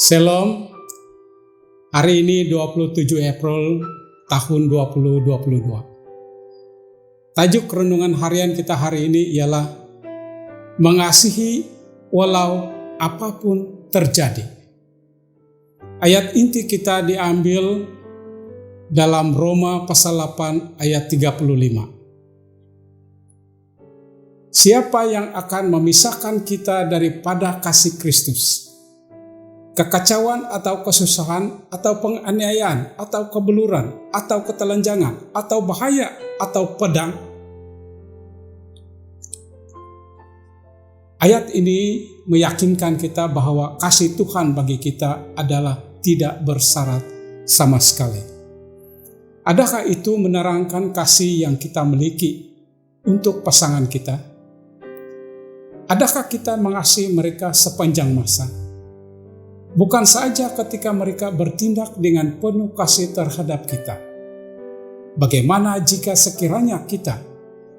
Shalom, hari ini 27 April tahun 2022. Tajuk renungan harian kita hari ini ialah mengasihi walau apapun terjadi. Ayat inti kita diambil dalam Roma pasal 8 ayat 35. Siapa yang akan memisahkan kita daripada kasih Kristus? Kekacauan atau kesusahan atau penganiayaan atau kebeluran atau ketelanjangan atau bahaya atau pedang. Ayat ini meyakinkan kita bahwa kasih Tuhan bagi kita adalah tidak bersyarat sama sekali. Adakah itu menerangkan kasih yang kita miliki untuk pasangan kita? Adakah kita mengasihi mereka sepanjang masa? Bukan saja ketika mereka bertindak dengan penuh kasih terhadap kita. Bagaimana jika sekiranya kita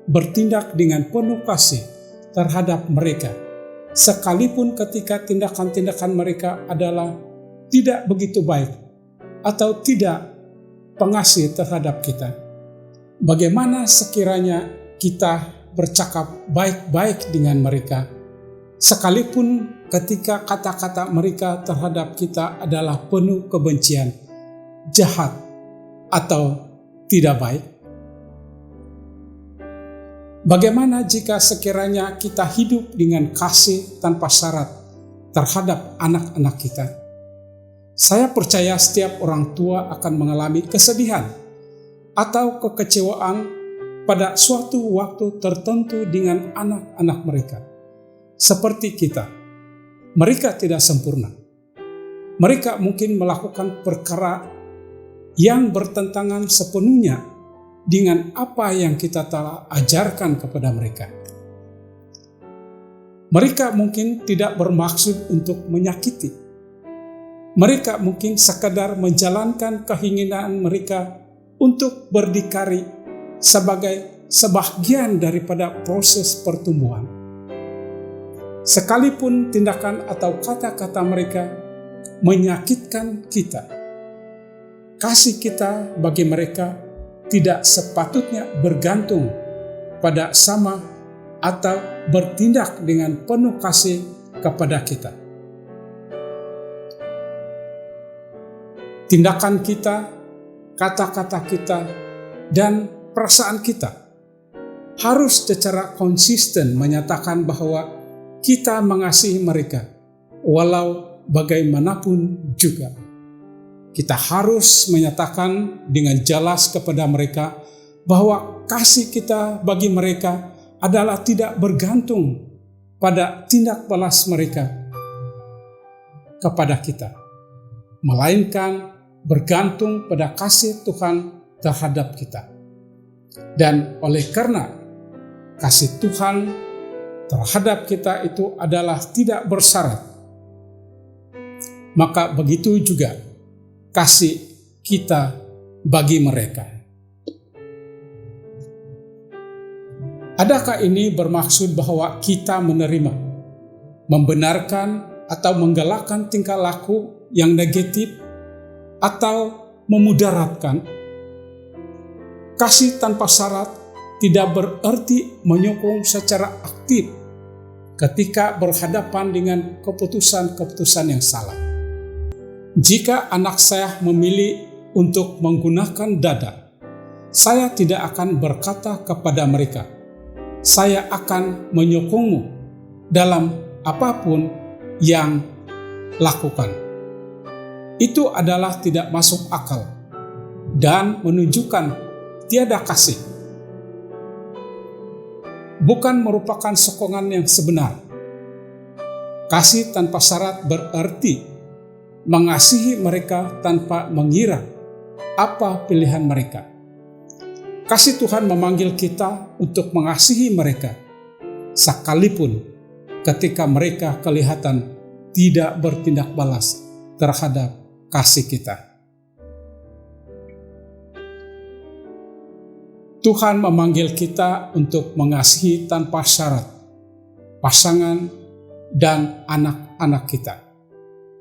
bertindak dengan penuh kasih terhadap mereka, sekalipun ketika tindakan-tindakan mereka adalah tidak begitu baik atau tidak pengasih terhadap kita? Bagaimana sekiranya kita bercakap baik-baik dengan mereka, sekalipun ketika kata-kata mereka terhadap kita adalah penuh kebencian, jahat, atau tidak baik? Bagaimana jika sekiranya kita hidup dengan kasih tanpa syarat terhadap anak-anak kita? Saya percaya setiap orang tua akan mengalami kesedihan atau kekecewaan pada suatu waktu tertentu dengan anak-anak mereka. Seperti kita, mereka tidak sempurna. Mereka mungkin melakukan perkara yang bertentangan sepenuhnya dengan apa yang kita telah ajarkan kepada mereka. Mereka mungkin tidak bermaksud untuk menyakiti. Mereka mungkin sekadar menjalankan keinginan mereka untuk berdikari sebagai sebagian daripada proses pertumbuhan. Sekalipun tindakan atau kata-kata mereka menyakitkan kita, kasih kita bagi mereka tidak sepatutnya bergantung pada sama atau bertindak dengan penuh kasih kepada kita. Tindakan kita, kata-kata kita, dan perasaan kita harus secara konsisten menyatakan bahwa kita mengasihi mereka, walau bagaimanapun juga. Kita harus menyatakan dengan jelas kepada mereka bahwa kasih kita bagi mereka adalah tidak bergantung pada tindak balas mereka kepada kita, melainkan bergantung pada kasih Tuhan terhadap kita. Dan oleh karena kasih Tuhan terhadap kita itu adalah tidak bersyarat, maka begitu juga kasih kita bagi mereka. Adakah ini bermaksud bahwa kita menerima, membenarkan atau menggalakkan tingkah laku yang negatif atau memudaratkan? Kasih tanpa syarat tidak berarti menyokong secara aktif ketika berhadapan dengan keputusan-keputusan yang salah. Jika anak saya memilih untuk menggunakan dada, saya tidak akan berkata kepada mereka, "Saya akan menyokongmu dalam apapun yang lakukan." Itu adalah tidak masuk akal dan menunjukkan tiada kasih. Bukan merupakan sokongan yang sebenar. Kasih tanpa syarat berarti mengasihi mereka tanpa mengira apa pilihan mereka. Kasih Tuhan memanggil kita untuk mengasihi mereka, sekalipun ketika mereka kelihatan tidak bertindak balas terhadap kasih kita. Tuhan memanggil kita untuk mengasihi tanpa syarat pasangan dan anak-anak kita.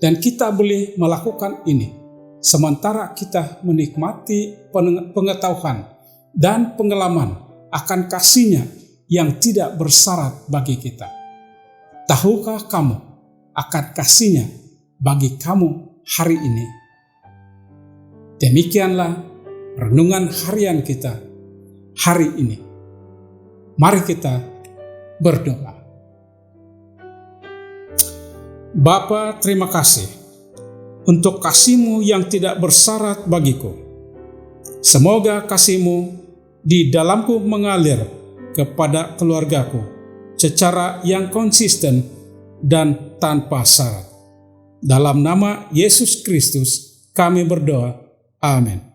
Dan kita boleh melakukan ini sementara kita menikmati pengetahuan dan pengalaman akan kasih-Nya yang tidak bersyarat bagi kita. Tahukah kamu akan kasih-Nya bagi kamu hari ini? Demikianlah renungan harian kita hari ini. Mari kita berdoa. Bapa, terima kasih untuk kasih-Mu yang tidak bersyarat bagiku. Semoga kasih-Mu di dalamku mengalir kepada keluargaku secara yang konsisten dan tanpa syarat. Dalam nama Yesus Kristus kami berdoa. Amin.